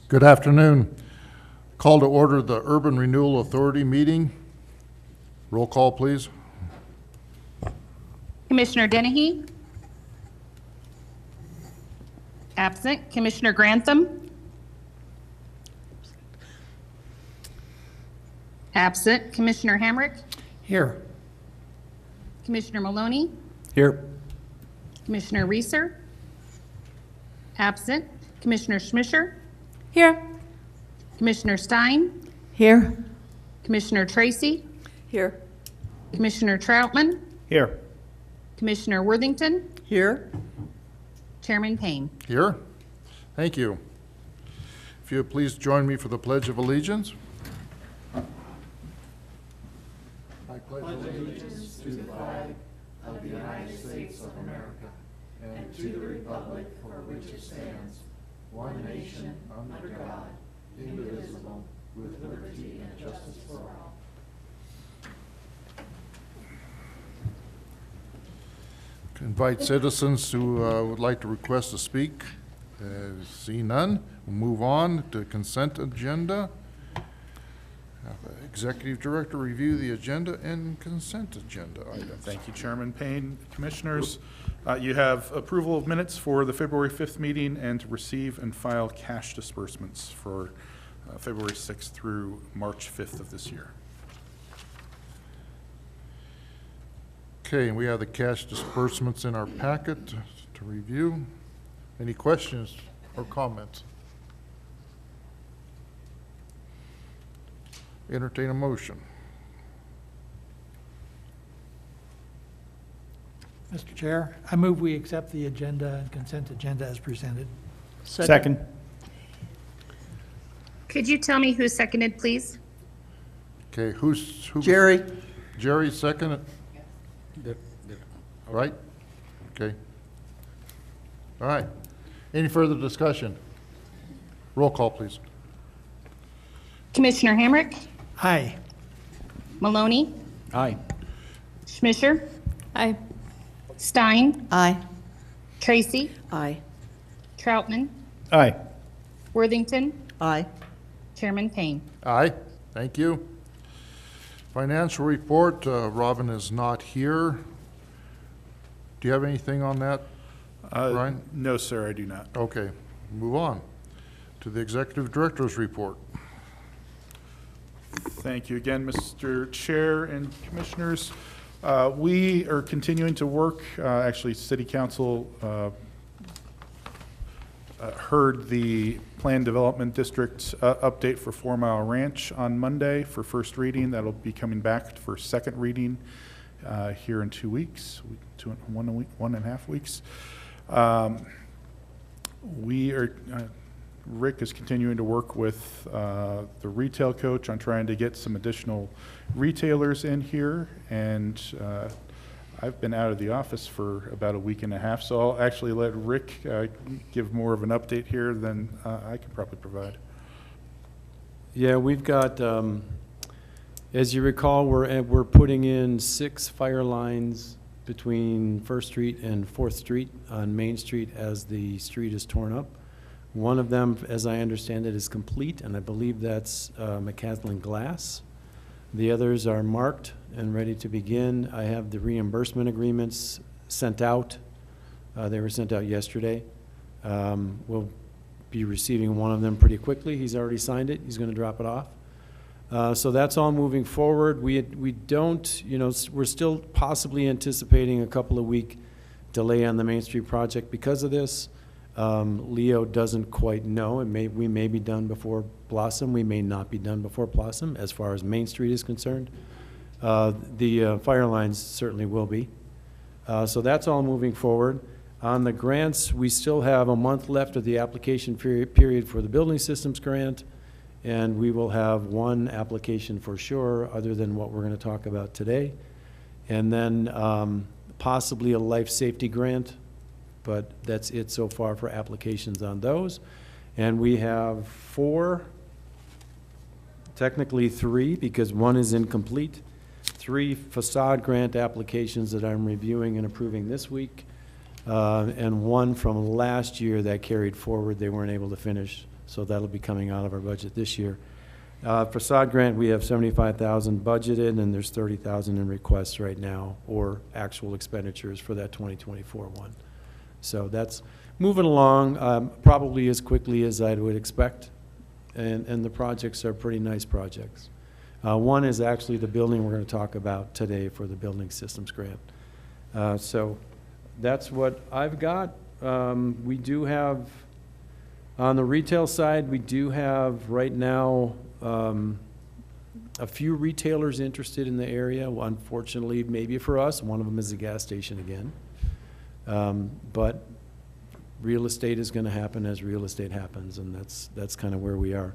Good afternoon. Call to order the Urban Renewal Authority meeting. Roll call, please. Commissioner Dennehy? Absent. Commissioner Grantham? Absent. Commissioner Hamrick? Here. Commissioner Maloney? Here. Commissioner Reeser? Absent. Commissioner Schmischer? Here. Commissioner Stein? Here. Commissioner Tracy? Here. Commissioner Troutman? Here. Commissioner Worthington? Here. Chairman Payne? Here. Thank you. If you would please join me for the Pledge of Allegiance. I pledge allegiance to the flag of the United States of America and to the republic for which it stands, one nation, under God, indivisible, with liberty and justice for all. Invite citizens who would like to request to speak. See none. We'll move on to consent agenda. Executive Director review the agenda and consent agenda items. Thank you, Chairman Payne. Commissioners, you have approval of minutes for the February 5th meeting and to receive and file cash disbursements for February 6th through March 5th of this year. Okay, and we have the cash disbursements in our packet to review. Any questions or comments? Entertain a motion. Mr. Chair, I move we accept the agenda and consent agenda as presented. Second. Could you tell me who seconded, please? Okay, who? Jerry. Jerry seconded? Right? Okay. All right. Any further discussion? Roll call, please. Commissioner Hamrick? Aye. Maloney? Aye. Schmischer? Aye. Stein? Aye. Tracy? Aye. Troutman? Aye. Worthington? Aye. Chairman Payne? Aye. Thank you. Financial report, Robin is not here. Do you have anything on that, Brian? No, sir, I do not. Okay, move on to the Executive Director's report. Thank you again, Mr. Chair and Commissioners. We are continuing to work. Actually, City Council heard the Plan Development District update for 4 Mile Ranch on Monday for first reading. That'll be coming back for second reading here in 2 weeks, 1.5 weeks. We are, Rick is continuing to work with the retail coach on trying to get some additional retailers in here, and I've been out of the office for about 1.5 weeks, so I'll actually let Rick give more of an update here than I can probably provide. Yeah, we've got, as you recall, we're putting in 6 fire lines between 1st Street and 4th Street on Main Street as the street is torn up. One of them, as I understand it, is complete, and I believe that's McCaslin Glass. The others are marked and ready to begin. I have the reimbursement agreements sent out. They were sent out yesterday. We'll be receiving one of them pretty quickly. He's already signed it. He's going to drop it off. So that's all moving forward. We don't, we're still possibly anticipating a couple of week delay on the Main Street project because of this. Leo doesn't quite know. We may be done before Blossom. We may not be done before Blossom as far as Main Street is concerned. The fire lines certainly will be. So that's all moving forward. On the grants, we still have a month left of the application period for the building systems grant, and we will have one application for sure other than what we're going to talk about today. And then possibly a life safety grant, but that's it so far for applications on those. And we have 4, technically 3, because one is incomplete, 3 facade grant applications that I'm reviewing and approving this week, and one from last year that carried forward. They weren't able to finish So that'll be coming out of our budget this year. For sod grant, we have 75,000 budgeted, and there's 30,000 in requests right now, or actual expenditures for that 2024 one. So that's moving along, probably as quickly as I would expect, and the projects are pretty nice projects. One is actually the building we're going to talk about today for the building systems grant. So that's what I've got. We do have, on the retail side, we do have right now a few retailers interested in the area. Well, unfortunately, maybe for us, one of them is a gas station again. But real estate is going to happen as real estate happens, and that's kind of where we are.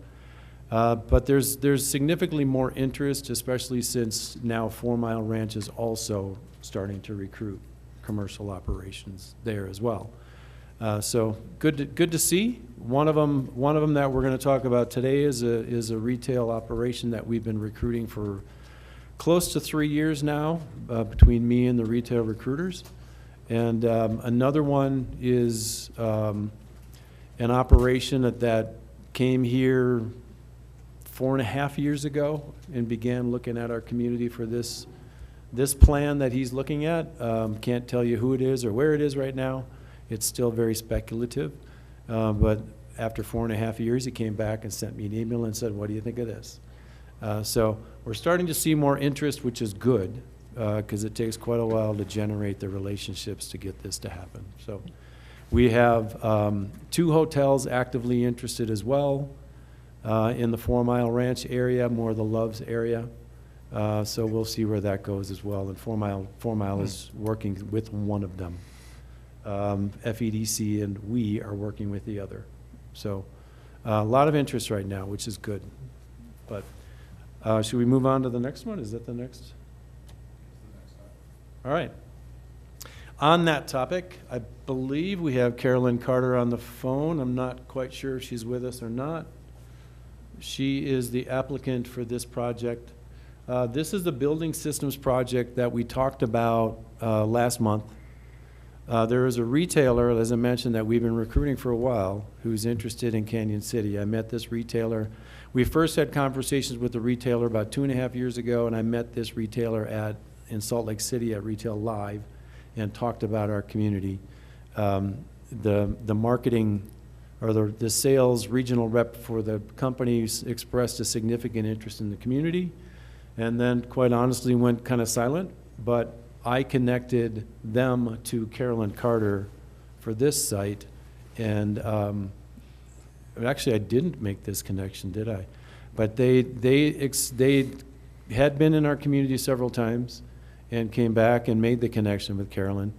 But there's significantly more interest, especially since now 4 Mile Ranch is also starting to recruit commercial operations there as well. So good to see. One of them that we're going to talk about today is a retail operation that we've been recruiting for close to 3 years now, between me and the retail recruiters. And another one is an operation that came here 4.5 years ago and began looking at our community for this plan that he's looking at. Can't tell you who it is or where it is right now. It's still very speculative. But after 4.5 years, he came back and sent me an email and said, "What do you think of this?" So we're starting to see more interest, which is good, because it takes quite a while to generate the relationships to get this to happen. So we have 2 hotels actively interested as well in the 4 Mile Ranch area, more the Loves area. So we'll see where that goes as well. And 4 Mile is working with one of them. FEDC and we are working with the other. So a lot of interest right now, which is good. But should we move on to the next one? Is that the next? All right. On that topic, I believe we have Carolyn Carter on the phone. I'm not quite sure if she's with us or not. She is the applicant for this project. This is the building systems project that we talked about last month. There is a retailer, as I mentioned, that we've been recruiting for a while who's interested in Canyon City. I met this retailer. We first had conversations with the retailer about 2.5 years ago, and I met this retailer in Salt Lake City at Retail Live and talked about our community. The marketing or the sales regional rep for the company expressed a significant interest in the community, and then quite honestly went kind of silent, but I connected them to Carolyn Carter for this site, and actually I didn't make this connection, did I? But they had been in our community several times and came back and made the connection with Carolyn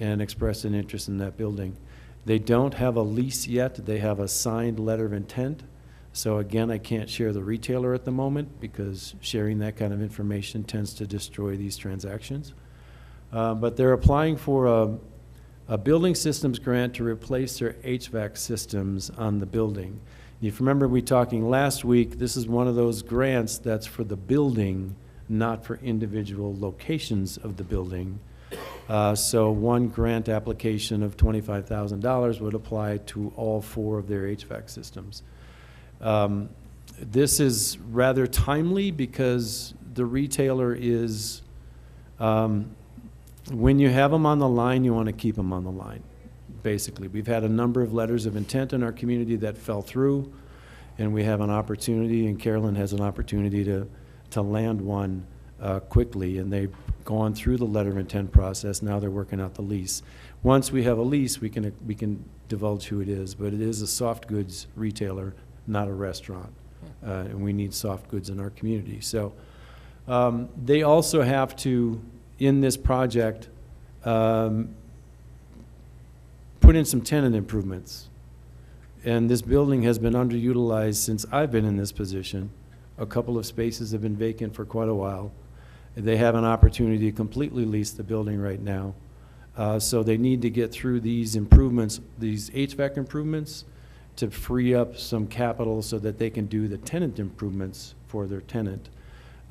and expressed an interest in that building. They don't have a lease yet. They have a signed letter of intent. So again, I can't share the retailer at the moment because sharing that kind of information tends to destroy these transactions. But they're applying for a building systems grant to replace their HVAC systems on the building. If you remember we talking last week, this is one of those grants that's for the building, not for individual locations of the building. So one grant application of $25,000 would apply to all 4 of their HVAC systems. This is rather timely because the retailer is, when you have them on the line, you want to keep them on the line, basically. We've had a number of letters of intent in our community that fell through, and we have an opportunity, and Carolyn has an opportunity to land one quickly, and they've gone through the letter of intent process. Now they're working out the lease. Once we have a lease, we can divulge who it is, but it is a soft goods retailer, not a restaurant, and we need soft goods in our community. So they also have to, in this project, put in some tenant improvements. And this building has been underutilized since I've been in this position. A couple of spaces have been vacant for quite a while. They have an opportunity to completely lease the building right now. So they need to get through these improvements, these HVAC improvements, to free up some capital so that they can do the tenant improvements for their tenant.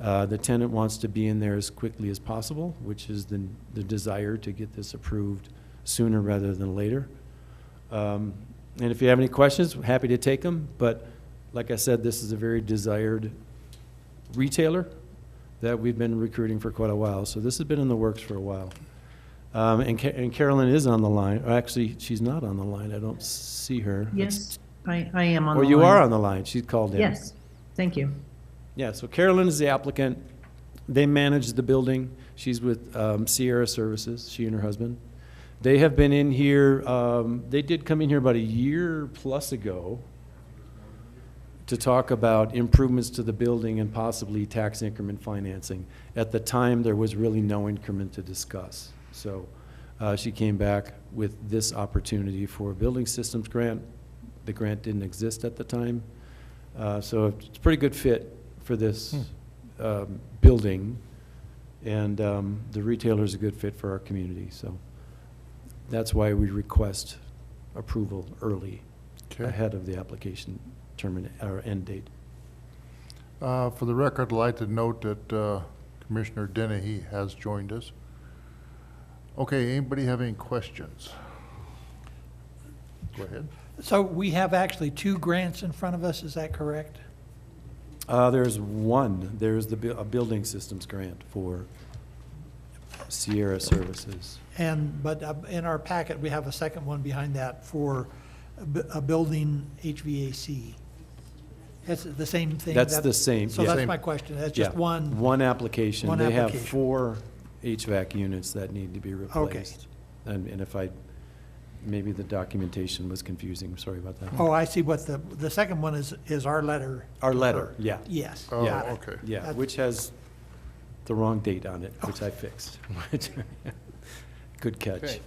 The tenant wants to be in there as quickly as possible, which is the desire to get this approved sooner rather than later. And if you have any questions, we're happy to take them. But like I said, this is a very desired retailer that we've been recruiting for quite a while. So this has been in the works for a while. And Carolyn is on the line. Or actually, she's not on the line. I don't see her. Yes, I am on the Or line. you are on the line. She's called in. Yes, thank you. Yeah, so Carolyn is the applicant. They manage the building. She's with Sierra Services, she and her husband. They have been in here, they did come in here about a year plus ago to talk about improvements to the building and possibly tax increment financing. At the time, there was really no increment to discuss. So she came back with this opportunity for a building systems grant. The grant didn't exist at the time. So it's a pretty good fit for this building. And the retailer is a good fit for our community. So that's why we request approval early, ahead of the application or end date. For the record, I'd like to note that Commissioner Dennehy has joined us. Okay, anybody have any questions? Go ahead. So we have actually 2 grants in front of us, is that correct? There's one. There's a building systems grant for Sierra Services. But in our packet, we have a second one behind that for a building HVAC. That's the same thing? That's the same, So yeah. that's Same. my question. That's just Yeah, one? One application. One They have application. 4 HVAC units that need to be replaced. And if maybe the documentation was confusing, sorry about that. Oh, I see what the second one is our letter. Our letter, yeah. Yes. Oh, got it. okay. Yeah, That's- which has the wrong date on it, which I fixed. Good catch. Okay.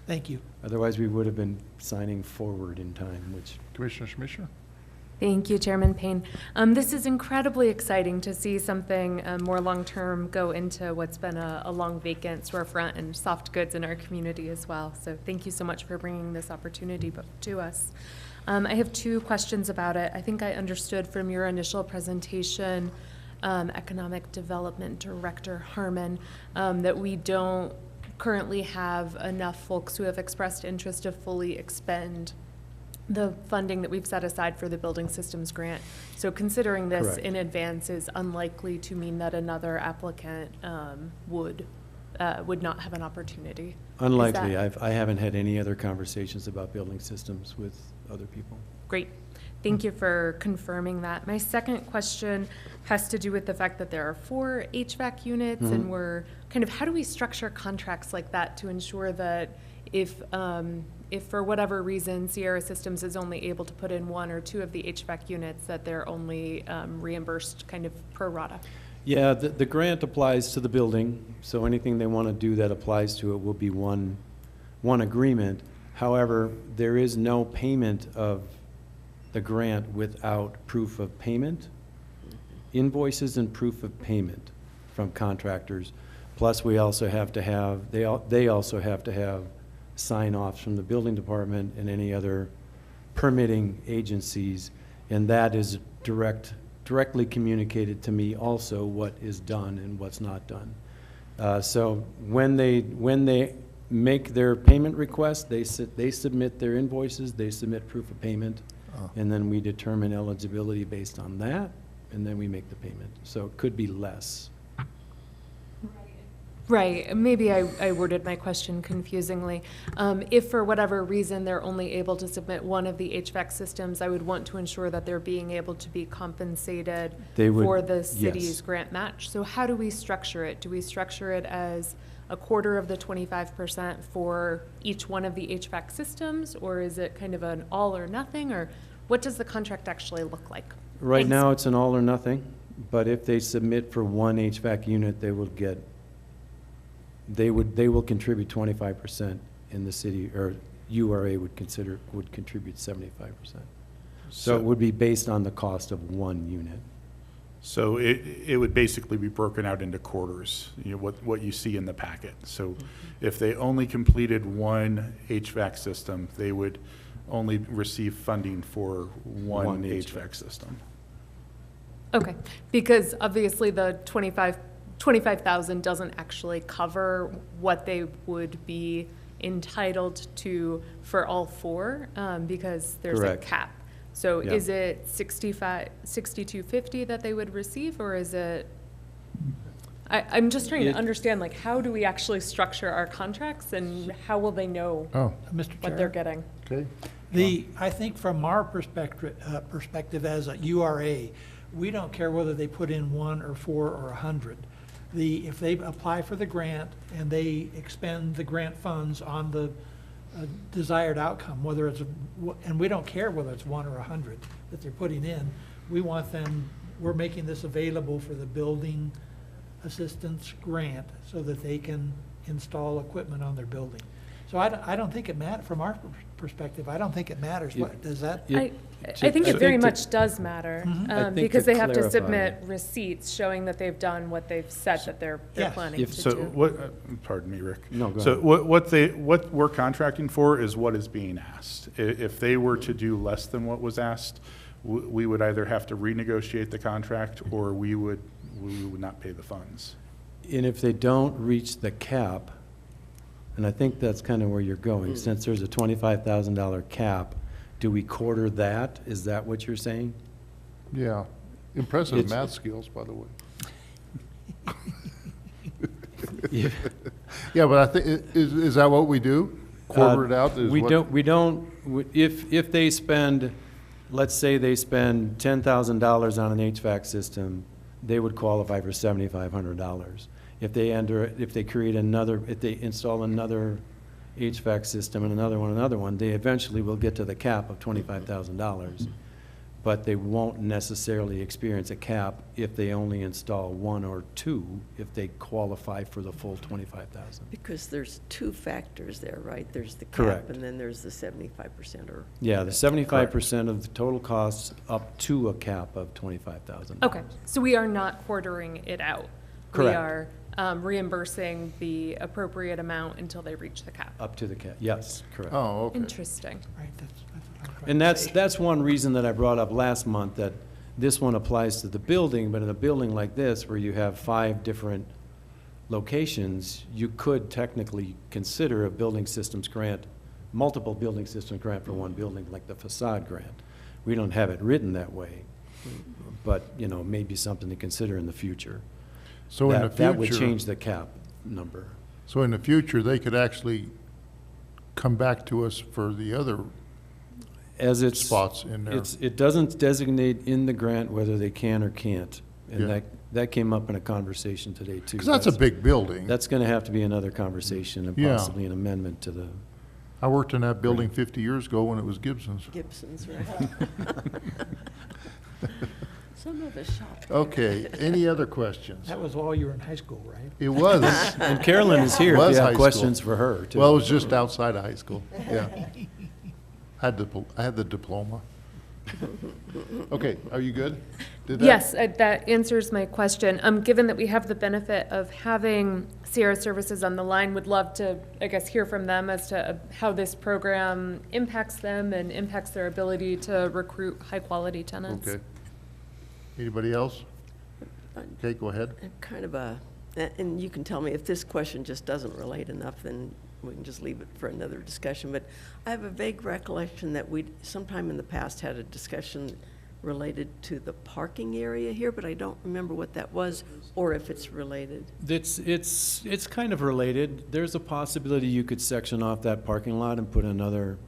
Thank you. Otherwise, we would have been signing forward in time, which, Commissioner Schmischer? Thank you, Chairman Payne. This is incredibly exciting to see something more long-term go into what's been a long vacant storefront and soft goods in our community as well. So thank you so much for bringing this opportunity to us. I have 2 questions about it. I think I understood from your initial presentation, Economic Development Director Harmon, that we don't currently have enough folks who have expressed interest to fully expend the funding that we've set aside for the building systems grant. So considering this Correct. in advance is unlikely to mean that another applicant would not have an opportunity. Is unlikely. that- I haven't had any other conversations about building systems with other people. Great. Thank you for confirming that. My second question has to do with the fact that there are 4 HVAC units, Mhm. and we're kind of, how do we structure contracts like that to ensure that if for whatever reason Sierra Systems is only able to put in 1 or 2 of the HVAC units, that they're only reimbursed kind of pro rata? Yeah, the grant applies to the building, so anything they want to do that applies to it will be one agreement. However, there is no payment of the grant without proof of payment, invoices and proof of payment from contractors. Plus, we also have to have, they also have to have sign-offs from the building department and any other permitting agencies, and that is directly communicated to me also what is done and what's not done. So when they make their payment request, they submit their invoices, they submit proof of payment, and then we determine eligibility based on that, and then we make the payment. So it could be less. Right, maybe I worded my question confusingly. If for whatever reason they're only able to submit 1 of the HVAC systems, I would want to ensure that they're being able to be compensated They would- for the city's yes. grant match. So how do we structure it? Do we structure it as a quarter of the 25% for each one of the HVAC systems? Or is it kind of an all or nothing? Or what does the contract actually look like? Right Thanks. now, it's an all or nothing, but if they submit for 1 HVAC unit, they will contribute 25% in the city, or URA would contribute 75%. So it would be based on the cost of 1 unit. So it would basically be broken out into quarters, what you see in the packet. So if they only completed 1 HVAC system, they would only receive funding for one HVAC system. Okay, because obviously the 25,000 doesn't actually cover what they would be entitled to for all four, because there's a Correct. cap. So Yeah. is it 6250 that they would receive, or is it? I'm just trying to It- understand, like, how do we actually structure our contracts, and how will they know Oh, Mr. what they're Chair, getting? okay. I think from our perspective as a URA, we don't care whether they put in 1 or 4 or 100. If they apply for the grant and they expend the grant funds on the desired outcome, whether it's, and we don't care whether it's 1 or 100 that they're putting in, we want them, we're making this available for the building assistance grant so that they can install equipment on their building. So I don't think it matters, from our perspective, I don't think it matters. What, does that? I To- think I it very think to- much does matter, I think because to they have to clarify- submit receipts showing that they've done what they've said that they're Yes. planning If- to So do. what, pardon me, Rick. No, go So ahead. what we're contracting for is what is being asked. If they were to do less than what was asked, we would either have to renegotiate the contract or we would not pay the funds. And if they don't reach the cap, and I think that's kind of where you're going, since there's a $25,000 cap, do we quarter that? Is that what you're saying? Yeah. Impressive It's- math skills, by the way. Yeah. Yeah, but I think, is that what we do? Quarter it out? Is We what- if they spend, let's say they spend $10,000 on an HVAC system, they would qualify for $7,500. If they if they install another HVAC system and another one, they eventually will get to the cap of $25,000. But they won't necessarily experience a cap if they only install 1 or 2, if they qualify for the full $25,000. Because there's two factors there, right? There's the cap, Correct. and then there's the 75% or. Yeah, the 75% of the total costs up to a cap of $25,000. Okay, so we are not quartering it out. Correct. We are reimbursing the appropriate amount until they reach the cap. Up to the cap, yes, correct. Oh, okay. Interesting. Right, that's what I'm trying And to say. that's one reason that I brought up last month, that this one applies to the building, but in a building like this, where you have 5 different locations, you could technically consider a building systems grant, multiple building systems grant for one building, like the facade grant. We don't have it written that way, but, maybe something to consider in the future. So in the That would future, change the cap number. so in the future, they could actually come back to us for the other As it's. spots in there. It doesn't designate in the grant whether they can or can't. And Yeah. that came up in a conversation today, too. Because that's a big building. That's going to have to be another conversation and Yeah. possibly an amendment to the, I worked in that building 50 years ago when it was Gibson's. Gibson's, right? Some of us shop. Okay, any other questions? That was while you were in high school, right? It was. and Carolyn is here if Was you high have school. questions for her, too. Well, it was just outside of high school, yeah. I had the diploma. Okay, are you good? Did that- Yes, that answers my question. Given that we have the benefit of having Sierra Services on the line, would love to, I guess, hear from them as to how this program impacts them and impacts their ability to recruit high-quality tenants. Okay. Anybody else? Okay, go ahead. Kind of and you can tell me if this question just doesn't relate enough, then we can just leave it for another discussion. But I have a vague recollection that we sometime in the past had a discussion related to the parking area here, but I don't remember what that was or if it's related. It's kind of related. There's a possibility you could section off that parking lot and put another,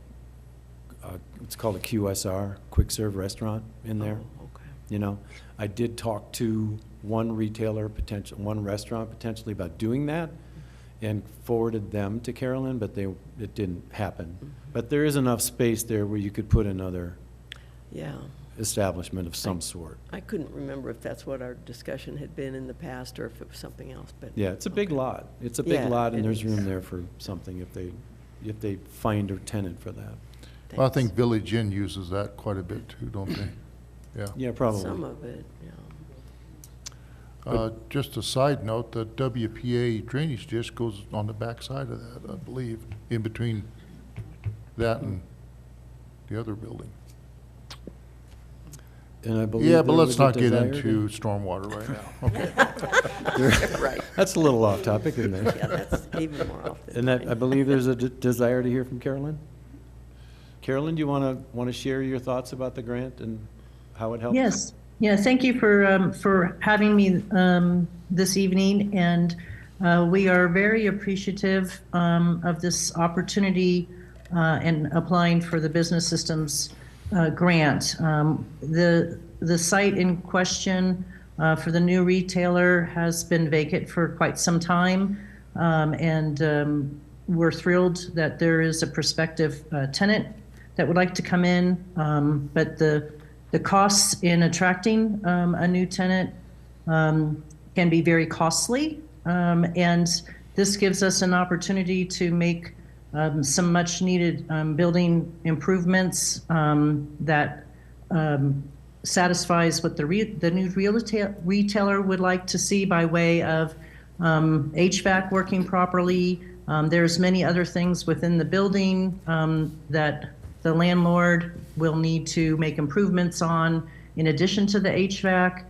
it's called a QSR, quick serve restaurant in there. Oh, okay. I did talk to one one restaurant potentially about doing that and forwarded them to Carolyn, but it didn't happen. But there is enough space there where you could put another Yeah. establishment of some sort. I couldn't remember if that's what our discussion had been in the past or if it was something else, but. Yeah, it's a big Okay. lot. It's a big Yeah, lot, and it there's is. room there for something if they find a tenant for that. Well, I Thanks. think Village Inn uses that quite a bit too, don't they? Yeah. Yeah, probably. Some of it, yeah. Just a side note, the WPA drainage ditch goes on the back side of that, I believe, in between that and the other building. And I believe Yeah, but there let's was a not get desire into to- stormwater right now. Okay. Right. That's a little off topic, isn't it? Yeah, that's even more often. And that, I believe there's a desire to hear from Carolyn? Carolyn, do you want to share your thoughts about the grant and how it helps? Yes, yeah, thank you for having me this evening, and we are very appreciative of this opportunity and applying for the Business Systems grant. The site in question for the new retailer has been vacant for quite some time, and we're thrilled that there is a prospective tenant that would like to come in, but the costs in attracting a new tenant can be very costly, and this gives us an opportunity to make some much needed building improvements that satisfies what the new retailer would like to see by way of HVAC working properly. There's many other things within the building that the landlord will need to make improvements on in addition to the HVAC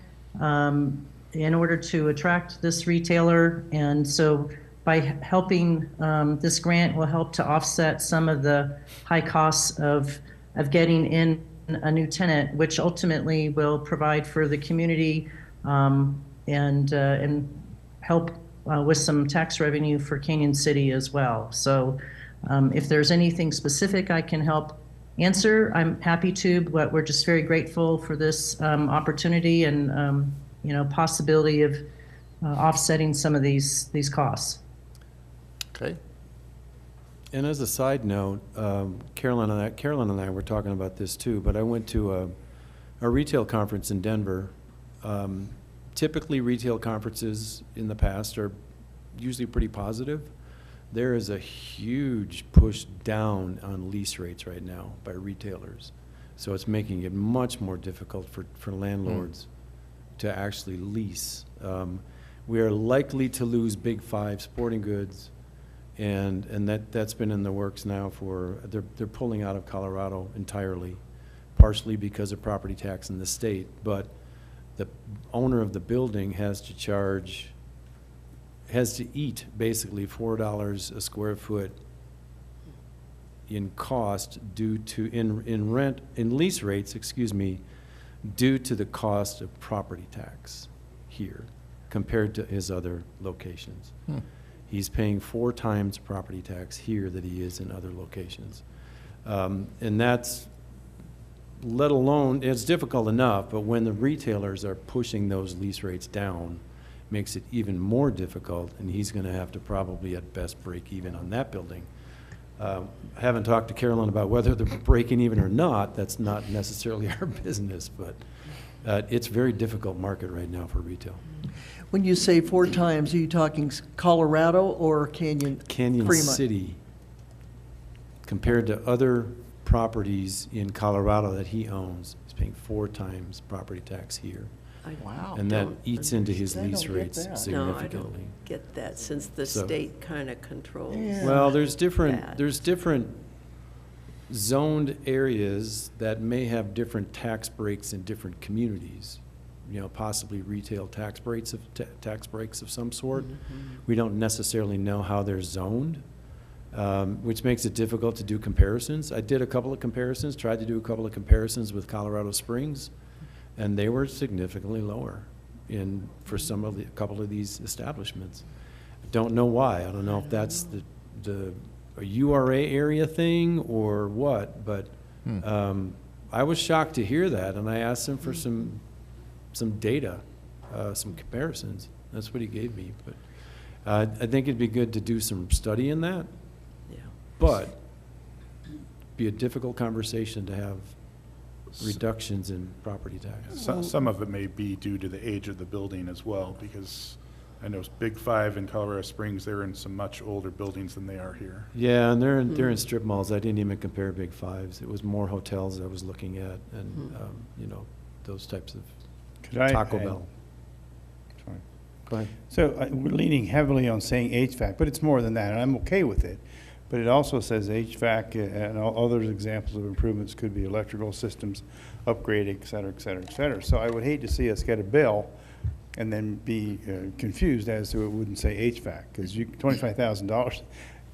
in order to attract this retailer. And so by helping, this grant will help to offset some of the high costs of getting in a new tenant, which ultimately will provide for the community and help with some tax revenue for Canyon City as well. So if there's anything specific I can help answer, I'm happy to, but we're just very grateful for this opportunity and possibility of offsetting some of these costs. Okay. And as a side note, Carolyn and I were talking about this too, but I went to a retail conference in Denver. Typically, retail conferences in the past are usually pretty positive. There is a huge push down on lease rates right now by retailers. So it's making it much more difficult for landlords to actually lease. We are likely to lose Big Five sporting goods, and that's been in the works now for, they're pulling out of Colorado entirely, partially because of property tax in the state, but the owner of the building has to eat basically $4 a square foot in cost due to, in lease rates, due to the cost of property tax here compared to his other locations. He's paying 4 times property tax here that he is in other locations. And that's, let alone, it's difficult enough, but when the retailers are pushing those lease rates down, makes it even more difficult, and he's going to have to probably at best break even on that building. I haven't talked to Carolyn about whether they're breaking even or not. That's not necessarily our business, but it's a very difficult market right now for retail. When you say 4 times, are you talking Colorado or Canyon Fremont? City, compared to other properties in Colorado that he owns, he's paying 4 times property tax here. Wow. And that eats into his I don't lease get rates that. significantly. No, I don't get that, since the So- state kind of controls. Yeah. Well, there's that. different zoned areas that may have different tax breaks in different communities. Possibly retail tax breaks of some sort. We don't necessarily know how they're zoned, which makes it difficult to do comparisons. I did a couple of comparisons, tried to do a couple of comparisons with Colorado Springs, and they were significantly lower for a couple of these establishments. I don't know why. I don't know if that's a URA area thing or what, but I was shocked to hear that, and I asked him for some data, some comparisons. That's what he gave me. But I think it'd be good to do some study in that, Yeah. but be a difficult conversation to have reductions in property tax. Some of it may be due to the age of the building as well, because I know Big Five in Colorado Springs, they're in some much older buildings than they are here. Yeah, and they're in strip malls. I didn't even compare Big Fives. It was more hotels I was looking at, and those types of Could I Taco add- Bell. Sorry. Go ahead. So we're leaning heavily on saying HVAC, but it's more than that, and I'm okay with it. But it also says HVAC and all other examples of improvements could be electrical systems, upgraded, et cetera, et cetera, et cetera. So I would hate to see us get a bill and then be confused as to it wouldn't say HVAC, because $25,000,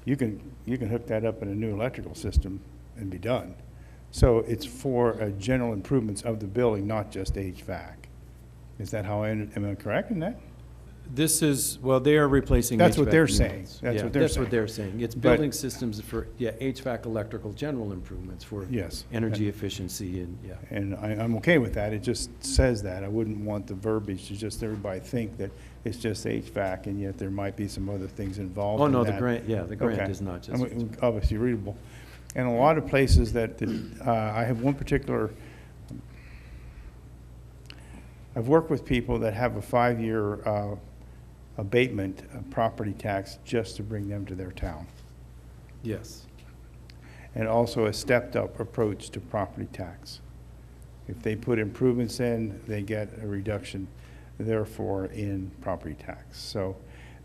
you can hook that up in a new electrical system and be done. So it's for general improvements of the building, not just HVAC. Is that how am I correct in that? This is, well, they are replacing That's what HVAC they're units. saying. That's Yeah, what they're That's saying. what they're saying. It's But- building systems for, yeah, HVAC, electrical, general improvements for Yes. energy efficiency and, yeah. And I'm okay with that. It just says that. I wouldn't want the verbiage to just everybody think that it's just HVAC, and yet there might be some other things involved Oh, in no, that. the grant, yeah, the grant Okay. is not I just. mean, obviously readable. And a lot of places that, I have one particular, I've worked with people that have a 5-year abatement of property tax just to bring them to their town. Yes. And also a stepped-up approach to property tax. If they put improvements in, they get a reduction, therefore, in property tax. So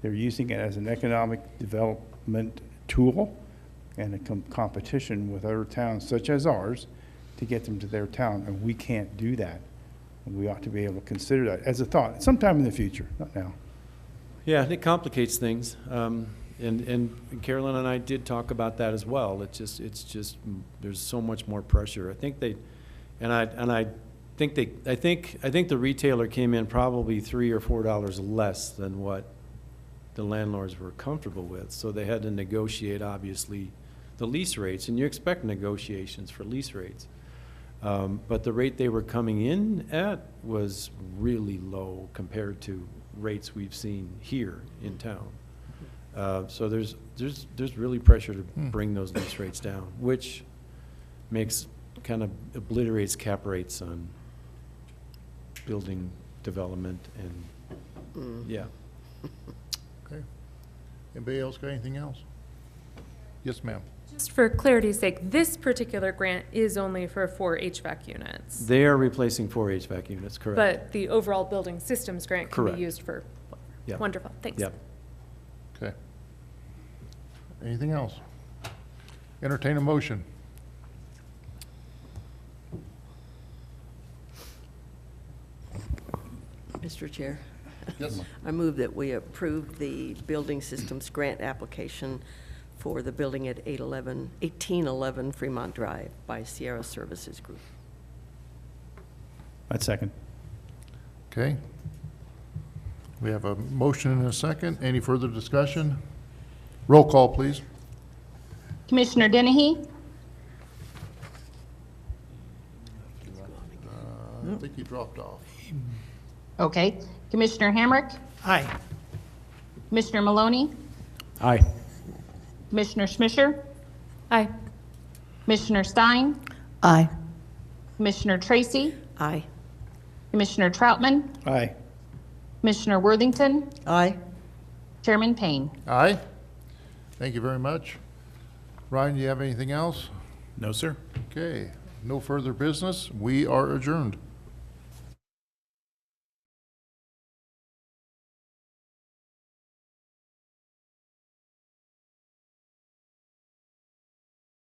they're using it as an economic development tool and a competition with other towns such as ours to get them to their town, and we can't do that. And we ought to be able to consider that as a thought, sometime in the future, not now. Yeah, it complicates things. And Carolyn and I did talk about that as well. It's just, there's so much more pressure. I think they, I think the retailer came in probably $3 or $4 less than what the landlords were comfortable with. So they had to negotiate, obviously, the lease rates, and you expect negotiations for lease rates. But the rate they were coming in at was really low compared to rates we've seen here in town. So there's really pressure to bring those lease rates down, which kind of obliterates cap rates on building development and, yeah. Okay. Anybody else got anything else? Yes, ma'am. Just for clarity's sake, this particular grant is only for 4 HVAC units. They are replacing 4 HVAC units, correct? But the overall building systems grant can Correct. be used for, Yep. wonderful, thanks. Yep. Okay. Anything else? Entertain a motion. Mr. Chair, Yes. I move that we approve the building systems grant application for the building at 1811 Fremont Drive by Sierra Services Group. I'd second. Okay. We have a motion and a second. Any further discussion? Roll call, please. Commissioner Dennehy? I think he dropped off. Okay. Commissioner Hamrick? Aye. Commissioner Maloney? Aye. Commissioner Schmisher? Aye. Commissioner Stein? Aye. Commissioner Tracy? Aye. Commissioner Troutman? Aye. Commissioner Worthington? Aye. Chairman Payne? Aye. Thank you very much. Ryan, you have anything else? No, sir. Okay. No further business. We are adjourned.